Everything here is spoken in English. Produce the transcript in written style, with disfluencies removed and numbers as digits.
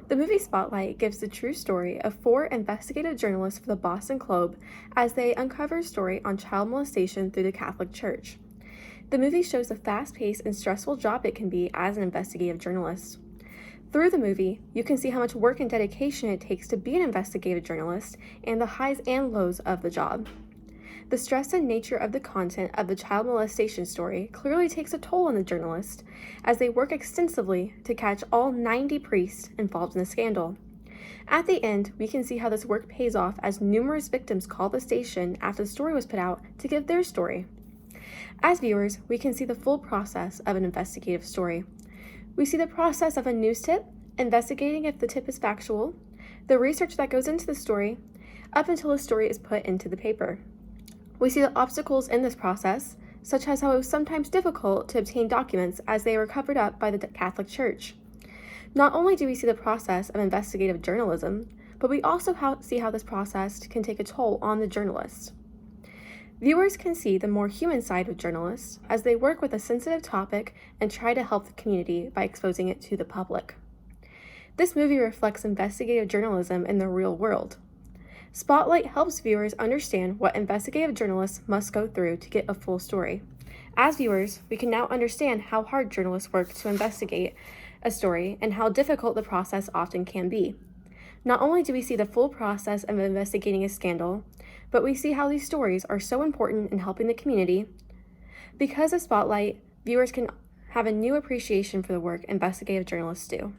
The movie Spotlight gives the true story of four investigative journalists for the Boston Globe as they uncover a story on child molestation through the Catholic Church. The movie shows the fast-paced and stressful job it can be as an investigative journalist. Through the movie, you can see how much work and dedication it takes to be an investigative journalist and the highs and lows of the job. The stress and nature of the content of the child molestation story clearly takes a toll on the journalist, as they work extensively to catch all 90 priests involved in the scandal. At the end, we can see how this work pays off as numerous victims call the station after the story was put out to give their story. As viewers, we can see the full process of an investigative story. We see the process of a news tip, investigating if the tip is factual, the research that goes into the story, up until the story is put into the paper. We see the obstacles in this process, such as how it was sometimes difficult to obtain documents as they were covered up by the Catholic Church. Not only do we see the process of investigative journalism, but we also see how this process can take a toll on the journalist. Viewers can see the more human side of journalists as they work with a sensitive topic and try to help the community by exposing it to the public. This movie reflects investigative journalism in the real world. Spotlight helps viewers understand what investigative journalists must go through to get a full story. As viewers, we can now understand how hard journalists work to investigate a story and how difficult the process often can be. Not only do we see the full process of investigating a scandal, but we see how these stories are so important in helping the community. Because of Spotlight, viewers can have a new appreciation for the work investigative journalists do.